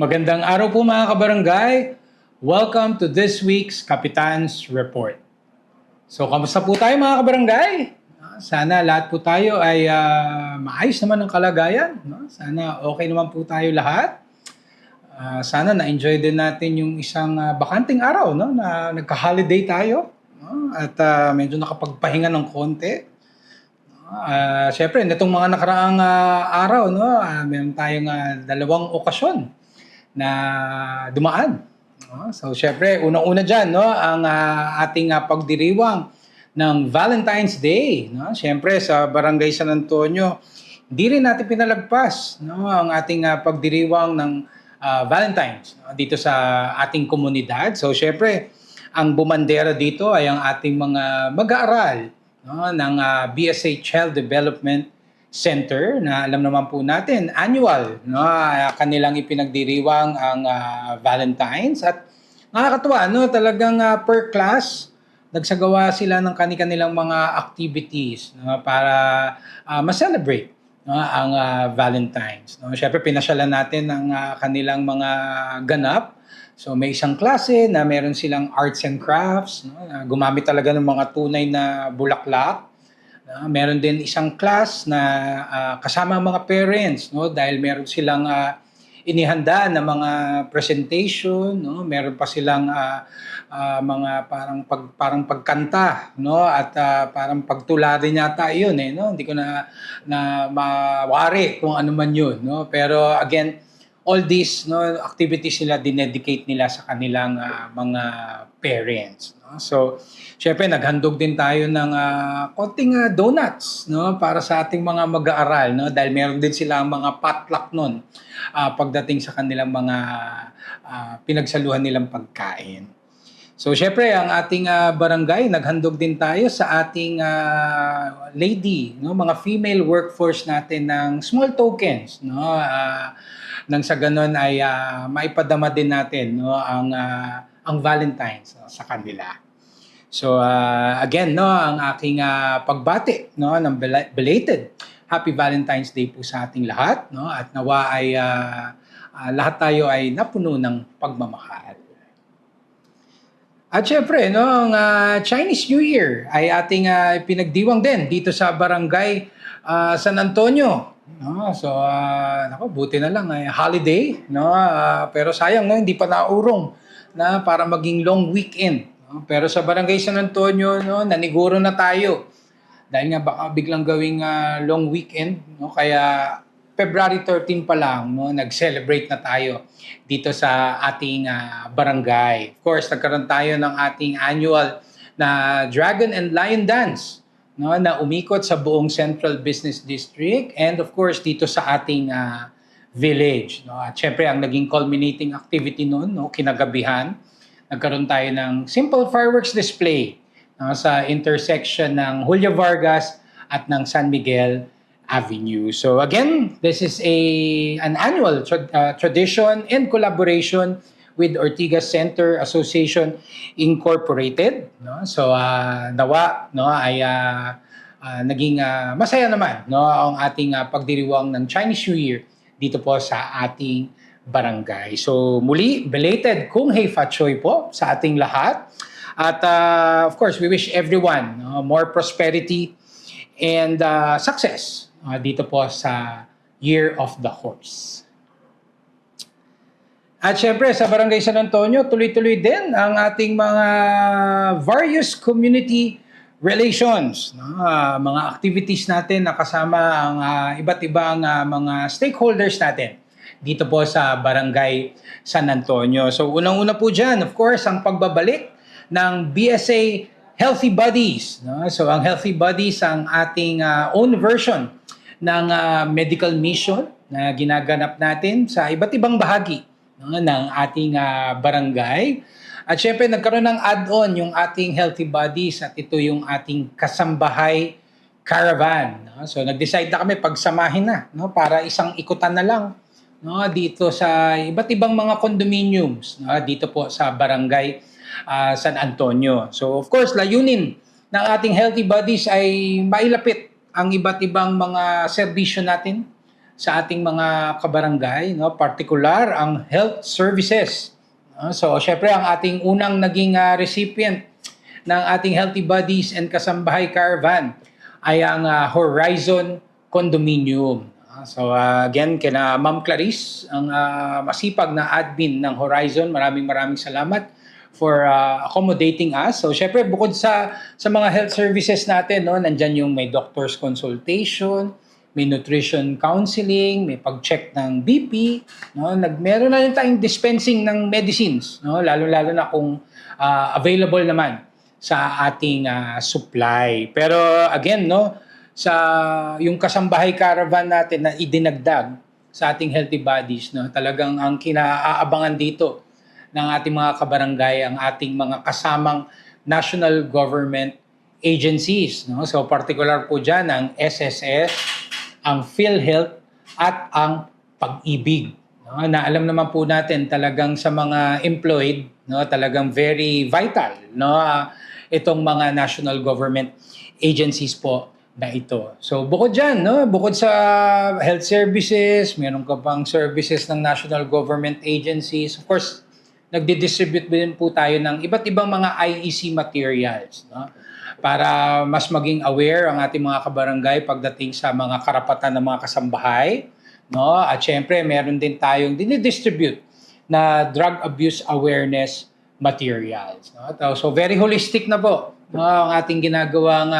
Magandang araw po mga kabarangay. Welcome to this week's Kapitan's Report. So, kamusta po tayo mga kabarangay? Sana lahat po tayo ay maayos naman ang kalagayan. No? Sana okay naman po tayo lahat. Sana na-enjoy din natin yung isang bakanting araw, no? Na nagka-holiday tayo. No? At medyo nakapagpahinga ng konti. Siyempre, nitong mga nakaraang araw, no? Meron tayong dalawang okasyon na dumaan. So, syempre, unang-una dyan, no, ang ating pagdiriwang ng Valentine's Day. No? Syempre, sa Barangay San Antonio, hindi rin natin pinalagpas, no, ang ating pagdiriwang ng Valentine's, no, dito sa ating komunidad. So, syempre, ang bumandera dito ay ang ating mga mag-aaral, no, ng BSA Child Development Center na alam naman po natin, annual, no, kanilang ipinagdiriwang ang Valentine's. At nakakatuwa, no, talagang per class, nagsagawa sila ng kanilang mga activities, no, para ma-celebrate, no, ang Valentine's. No. Siyempre, pinasyalan natin ang kanilang mga ganap. So may isang klase na meron silang arts and crafts, no, gumamit talaga ng mga tunay na bulaklak. Meron din isang class na kasama ang mga parents, no, dahil meron silang inihanda na mga presentation, no, meron pa silang mga parang pagkanta, no, at parang pagtula din yata 'yun no. Hindi ko na mawari kung ano man 'yun, no. Pero again, all these, no, activities nila dinedicate nila sa kanilang mga parents, no? So, syempre naghandog din tayo ng konting donuts, no, para sa ating mga mag-aaral, no, dahil meron din silang mga potluck noon pagdating sa kanilang mga pinagsaluhan nilang pagkain. So, syempre, ang ating barangay, naghandog din tayo sa ating lady, no, mga female workforce natin ng small tokens, no, nang sa ganun ay maipadama din natin, no, ang Valentine's, no, sa kanila. So again, no, ang aking pagbati, no, ng belated Happy Valentine's Day po sa ating lahat, no, at nawa ay lahat tayo ay napuno ng pagmamahal. At syempre, no, ang Chinese New Year ay ating pinagdiwang din dito sa Barangay San Antonio. No, so buti na lang ay holiday, no, pero sayang, no, hindi pa naurong na para maging long weekend. No? Pero sa Barangay San Antonio, no, naniguro na tayo dahil nga baka biglang gawing long weekend, no, kaya February 13 pa lang, no, nag-celebrate na tayo dito sa ating barangay. Of course, nagkaroon tayo ng ating annual na Dragon and Lion Dance, no, na umikot sa buong Central Business District and of course dito sa ating village, no. At syempre ang naging culminating activity noon, no, kinagabihan, nagkaroon tayo ng simple fireworks display, no, sa intersection ng Julio Vargas at ng San Miguel Avenue. So again, this is an annual tradition in collaboration with Ortigas Center Association Incorporated, no. So nawa, no, ay naging masaya naman, no, ang ating pagdiriwang ng Chinese New Year dito po sa ating barangay. So muli, belated Kung Hei Fat Choi po sa ating lahat. At of course, we wish everyone more prosperity and success dito po sa Year of the Horse. At syempre, sa Barangay San Antonio, tuloy-tuloy din ang ating mga various community relations, no? Mga activities natin na kasama ang iba't ibang mga stakeholders natin dito po sa Barangay San Antonio. So unang-una po dyan, of course, ang pagbabalik ng BSA Healthy Buddies, no? So ang Healthy Buddies ang ating own version ng medical mission na ginaganap natin sa iba't ibang bahagi, no, ng ating barangay. At syempre, nagkaroon ng add-on yung ating Healthy Buddies at ito yung ating Kasambahay Caravan. No? So, nag-decide na kami pagsamahin na, no, para isang ikutan na lang, no, dito sa iba't ibang mga condominiums, no, dito po sa Barangay San Antonio. So, of course, layunin ng ating Healthy Buddies ay mailapit ang iba't ibang mga serbisyo natin sa ating mga kabarangay, no? Particular ang health services. So, syempre ang ating unang naging recipient ng ating Healthy Buddies and Kasambahay Caravan ay ang Horizon Condominium. So again, kina Ma'am Clarice, ang masipag na admin ng Horizon, maraming salamat for accommodating us. So syempre bukod sa mga health services natin, no, nandiyan yung may doctor's consultation, may nutrition counseling, may pag-check ng BP, no, meron na rin tayong dispensing ng medicines, no, lalo-lalo na kung available naman sa ating supply. Pero again, no, sa yung Kasambahay Caravan natin na idinagdag sa ating Healthy Buddies, no, talagang ang kinaabangan dito ng ating mga kabarangay, ang ating mga kasamang national government agencies, no. So particular po diyan ang SSS, ang PhilHealth at ang Pag-ibig. No, na alam naman po natin talagang sa mga employed, no, talagang very vital, no, itong mga national government agencies po na ito. So bukod diyan, no, bukod sa health services, meron ka pang services ng national government agencies. Of course, nagdi-distribute din po tayo ng iba't ibang mga IEC materials, no, para mas maging aware ang ating mga kabarangay pagdating sa mga karapatan ng mga kasambahay, no? At syempre, meron din tayong dinidistribute na drug abuse awareness materials, no? So very holistic na po, no, ang ating ginagawang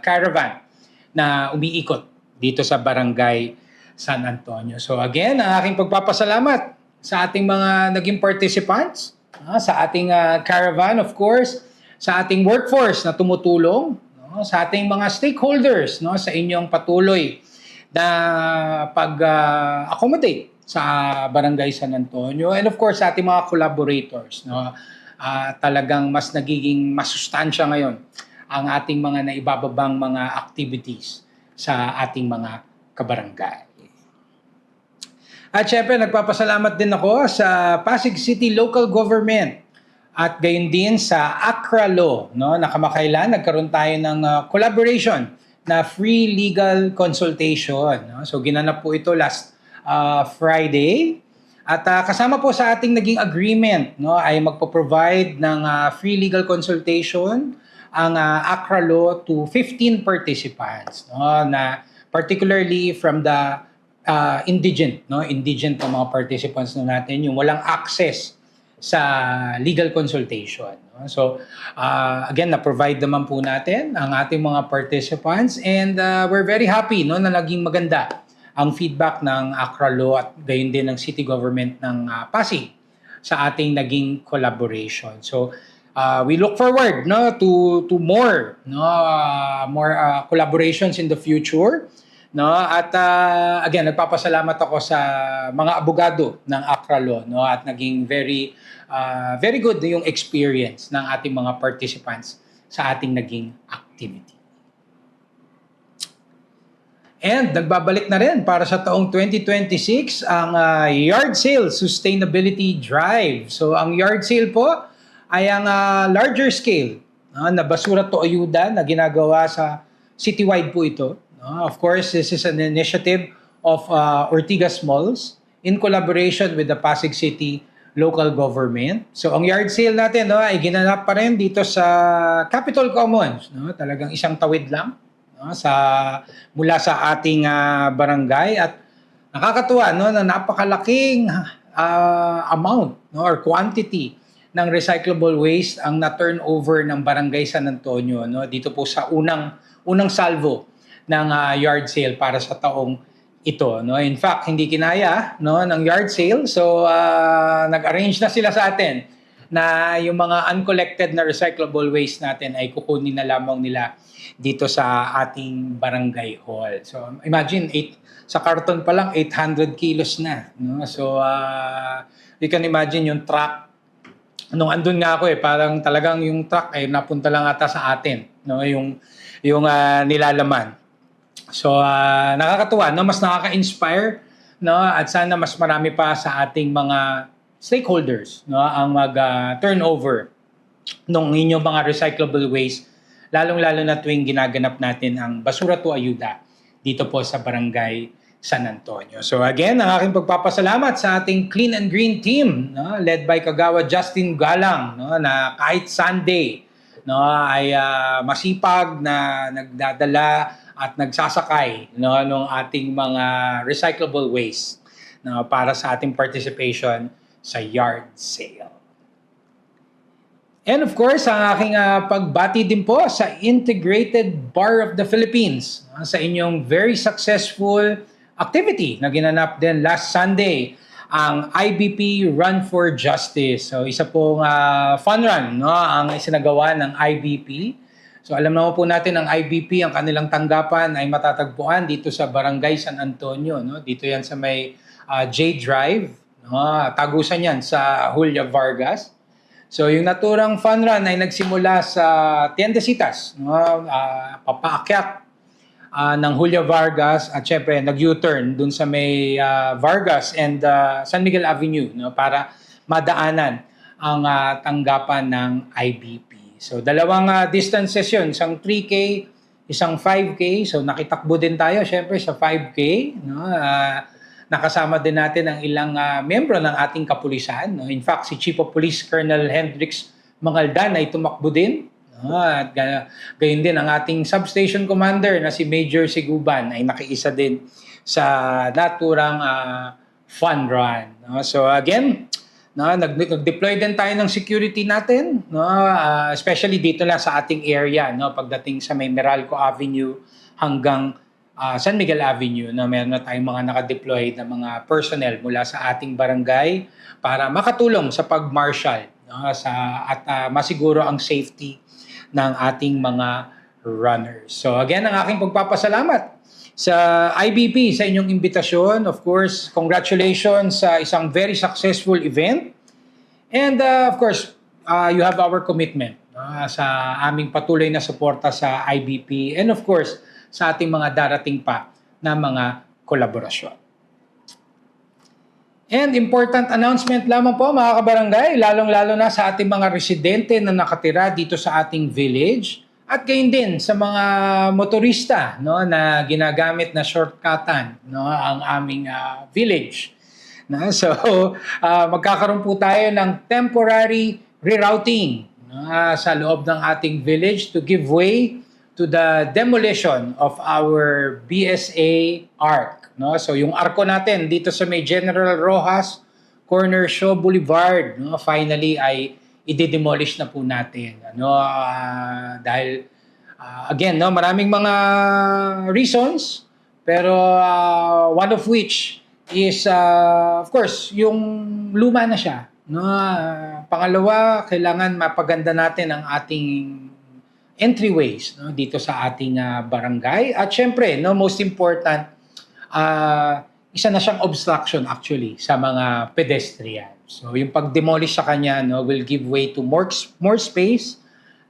caravan na umiikot dito sa Barangay San Antonio. So again, ang aking pagpapasalamat sa ating mga naging participants, sa ating caravan, of course, sa ating workforce na tumutulong, no, sa ating mga stakeholders, no, sa inyong patuloy na pag-accommodate sa Barangay San Antonio, and of course sa ating mga collaborators, no. Talagang mas nagiging masustansya ngayon ang ating mga naibababang mga activities sa ating mga kabarangay. At syempre, nagpapasalamat din ako sa Pasig City Local Government at gayon din sa Accra Law, no, na kamakailan nagkaroon tayo ng collaboration na free legal consultation, no? So ginanap po ito last Friday at kasama po sa ating naging agreement, no, ay magpo-provide ng free legal consultation ang Accra Law to 15 participants, no, na particularly from the indigent ng mga participants na natin, yung walang access sa legal consultation. So, again, na-provide naman po natin ang ating mga participants and we're very happy, no, na naging maganda ang feedback ng Accra Law at gayon din ng City Government ng Pasig sa ating naging collaboration. So, we look forward, no, to more, no, more collaborations in the future. No, at again, nagpapasalamat ako sa mga abogado ng Accra Law, no, at naging very good yung experience ng ating mga participants sa ating naging activity. And nagbabalik na rin para sa taong 2026 ang Yard Sale Sustainability Drive. So ang yard sale po ay ang larger scale na basura to ayuda na ginagawa sa citywide po ito. Of course, this is an initiative of Ortigas Malls in collaboration with the Pasig City local government. So ang yard sale natin, no, ay ginanap pa rin dito sa Capitol Commons, no? Talagang isang tawid lang, no, mula sa ating barangay at nakakatuwa, no, na napakalaking amount, no, or quantity ng recyclable waste ang na-turnover ng Barangay San Antonio, no, dito po sa unang salvo ng yard sale para sa taong ito, no. In fact, hindi kinaya, no, ng yard sale. So nag-arrange na sila sa atin na yung mga uncollected na recyclable waste natin ay kukunin na lamang nila dito sa ating barangay hall. So imagine, sa karton pa lang 800 kilos na, no. So you can imagine yung truck. Nung andun nga ako parang talagang yung truck ay napunta lang ata sa atin, no, yung nilalaman. So nakakatuwa, no, mas nakaka-inspire, no, at sana mas marami pa sa ating mga stakeholders, no, ang mag-turnover ng inyong mga recyclable waste, lalong-lalo na tuwing ginaganap natin ang Basura to Ayuda dito po sa Barangay San Antonio. So again, ang aking pagpapasalamat sa ating Clean and Green team, no, led by Kagawa Justin Galang, no, na kahit Sunday, no, ay masipag na nagdadala at nagsasakay, no, ng ating mga recyclable waste, no, para sa ating participation sa yard sale. And of course, ang aking pagbati din po sa Integrated Bar of the Philippines, sa inyong very successful activity na ginanap din last Sunday, ang IBP Run for Justice. So isa pong fun run, no, ang isinagawa ng IBP. So alam naman po natin ang IBP, ang kanilang tanggapan ay matatagpuan dito sa Barangay San Antonio, no? Dito yan sa may J Drive, no? Tagusan yan sa Julia Vargas. So yung naturang fun run ay nagsimula sa Tiendesitas, no? Papaakyat ng Julia Vargas at syempre nag-U-turn dun sa may Vargas and San Miguel Avenue, no, para madaanan ang tanggapan ng IBP. So dalawang distances yun, isang 3K, isang 5K. So nakitakbo din tayo syempre sa 5K, no. Nakasama din natin ang ilang miyembro ng ating kapulisan, no. In fact, si Chief of Police Colonel Hendrix Mangaldan ay tumakbo din. At gayon din ang ating substation commander na si Major Siguban ay nakiisa din sa naturang fun run. No? So again, no, nag-deploy din tayo ng security natin, no? Especially dito lang sa ating area, no? Pagdating sa may Meralco Avenue hanggang San Miguel Avenue, no? Meron na tayong mga naka-deploy na mga personnel mula sa ating barangay para makatulong sa pag-marshal, no? At masiguro ang safety ng ating mga runners. So again, ang aking pagpapasalamat sa IBP sa inyong imbitasyon. Of course, congratulations sa isang very successful event. And of course, you have our commitment sa aming patuloy na suporta sa IBP and of course, sa ating mga darating pa na mga kolaborasyon. And important announcement lamang po mga kabarangay, lalong-lalo na sa ating mga residente na nakatira dito sa ating village at gayon din sa mga motorista, no, na ginagamit na shortcutan, no, ang aming village. No? So magkakaroon po tayo ng temporary rerouting, no, sa loob ng ating village to give way to the demolition of our BSA ARC. No? So yung arko natin dito sa may General Rojas, Corner Shaw Boulevard, no? Finally ay i-demolish na po natin. Ano? Dahil again, no, maraming mga reasons, pero one of which is of course yung luma na siya. No? Pangalawa, kailangan mapaganda natin ang ating entryways, no, dito sa ating barangay. At syempre, no, most important, isa na siyang obstruction actually sa mga pedestrian. So yung pag-demolish sa kanya, no, will give way to more space,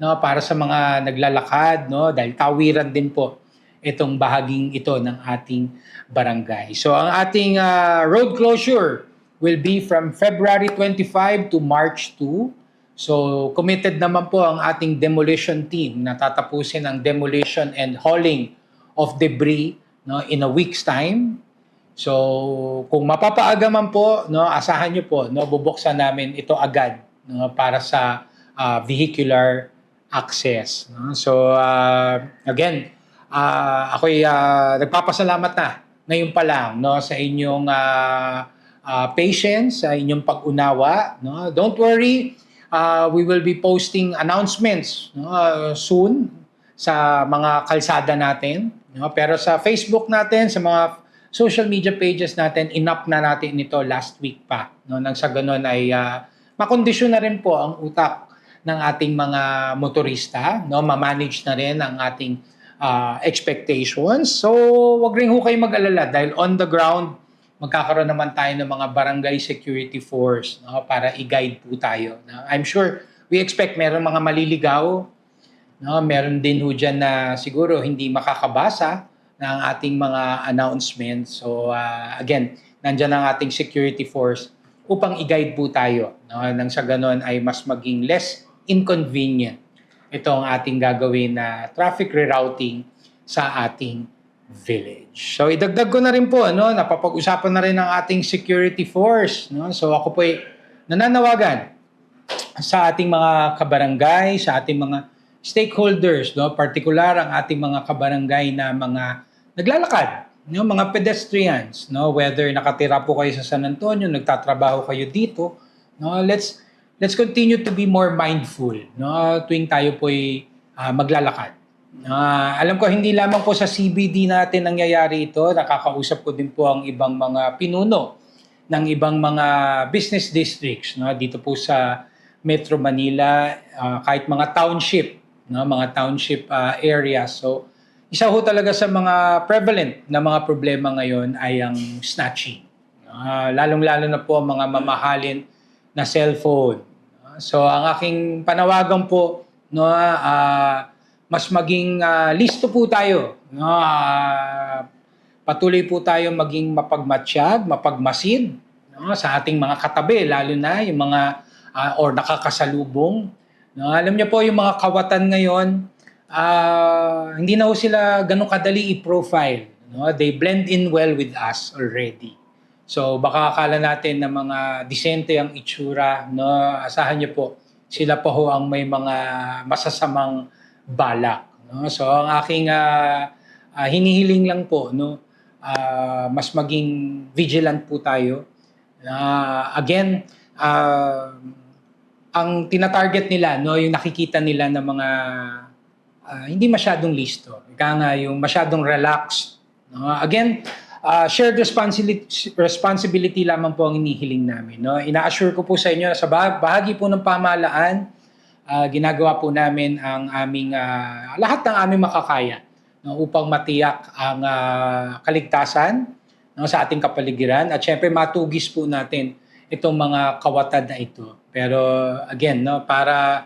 no, para sa mga naglalakad, no, dahil tawiran din po itong bahaging ito ng ating barangay. So ang ating road closure will be from February 25 to March 2. So committed naman po ang ating demolition team na tatapusin ang demolition and hauling of debris, no, in a week's time. So kung mapapaaga man po, no, asahan niyo po, no, bubuksan namin ito agad, no, para sa vehicular access. No? So again, ako'y nagpapasalamat na ngayon pa lang, no, sa inyong patience, sa inyong pag-unawa. No? Don't worry, we will be posting announcements, no, soon sa mga kalsada natin. No? Pero sa Facebook natin, sa mga social media pages natin, inap na natin ito last week pa. No? Nang sa ganun ay makondisyon na rin po ang utak ng ating mga motorista. No? Ma-manage na rin ang ating expectations. So, wag rin ho kayo mag-alala dahil on the ground, magkakaroon naman tayo ng mga barangay security force, no, para i-guide po tayo. No? I'm sure we expect meron mga maliligaw, no, meron din ho dyan na siguro hindi makakabasa ng ating mga announcements. So again, nandyan ang ating security force upang i-guide po tayo. No? Nang sa ganon ay mas maging less inconvenient itong ating gagawin na traffic rerouting sa ating Village. So idagdag ko na rin po, napapag-usapan na rin ng ating security force. No? So ako po ay nananawagan sa ating mga kabarangay, sa ating mga stakeholders, partikular ang ating mga kabarangay na mga naglalakad, mga pedestrians, whether nakatira po kayo sa San Antonio, nagtatrabaho kayo dito, let's continue to be more mindful, tuwing tayo po ay maglalakad. Alam ko hindi lamang po sa CBD natin nangyayari ito, nakakausap ko din po ang ibang mga pinuno ng ibang mga business districts dito po sa Metro Manila, kahit mga township, mga township areas. So isa ho talaga sa mga prevalent na mga problema ngayon ay ang snatching. Lalong-lalo na po ang mga mamahalin na cellphone. So ang aking panawagan po, mas maging listo po tayo. Patuloy po tayo maging mapagmatsyag, mapagmasid sa ating mga katabi, lalo na yung mga or nakakasalubong. Alam niyo po yung mga kawatan ngayon, hindi na ho sila ganun kadali i-profile. They blend in well with us already. So baka akala natin na mga disente ang itsura, asahan niyo po, sila pa ho ang may mga masasamang balak. So ang aking hinihiling lang po, mas maging vigilant po tayo. Again, ang tinatarget nila, yung nakikita nila ng mga hindi masyadong listo. Ika nga, yung masyadong relaxed. Again, shared responsibility lamang po ang inihiling namin. Ina-assure ko po sa inyo na sa bahagi po ng pamahalaan, ginagawa po namin ang aming lahat ng aming makakaya upang matiyak ang kaligtasan sa ating kapaligiran at syempre matugis po natin itong mga kawatan na ito. Pero again, para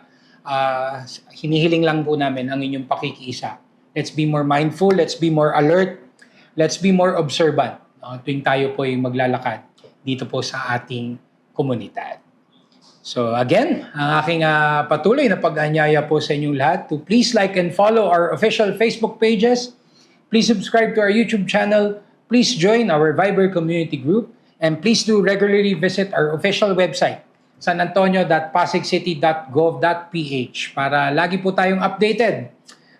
hinihiling lang po namin ang inyong pakikiisa. Let's be more mindful, let's be more alert, let's be more observant tuwing tayo po ay maglalakad dito po sa ating komunidad. So again, ang aking patuloy na pag-anyaya po sa inyong lahat to please like and follow our official Facebook pages. Please subscribe to our YouTube channel. Please join our Viber community group. And please do regularly visit our official website, sanantonio.pasigcity.gov.ph para lagi po tayong updated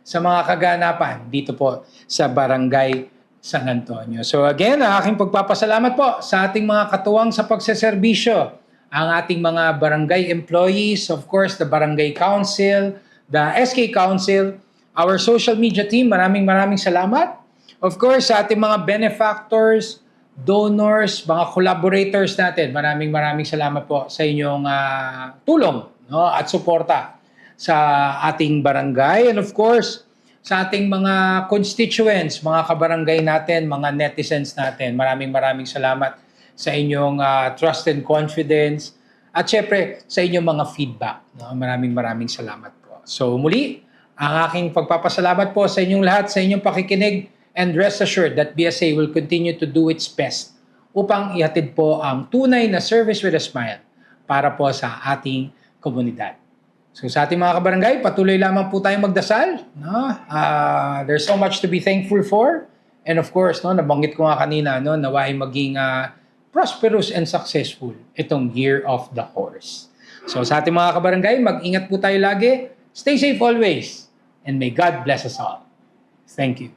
sa mga kaganapan dito po sa Barangay San Antonio. So again, ang aking pagpapasalamat po sa ating mga katuwang sa pagseserbisyo, ang ating mga barangay employees, of course, the barangay council, the SK council, our social media team, maraming salamat. Of course, sa ating mga benefactors, donors, mga collaborators natin, maraming salamat po sa inyong tulong at suporta sa ating barangay. And of course, sa ating mga constituents, mga kabarangay natin, mga netizens natin, maraming salamat sa inyong trust and confidence at syempre sa inyong mga feedback. Maraming salamat po. So muli, ang aking pagpapasalamat po sa inyong lahat, sa inyong pakikinig, and rest assured that BSA will continue to do its best upang ihatid po ang tunay na service with a smile para po sa ating komunidad. So sa ating mga kabarangay, patuloy lamang po tayong magdasal. There's so much to be thankful for. And of course, nabanggit ko nga kanina, naway maging prosperous and successful itong Year of the Horse. So sa ating mga kabarangay, mag-ingat po tayo lagi. Stay safe always. And may God bless us all. Thank you.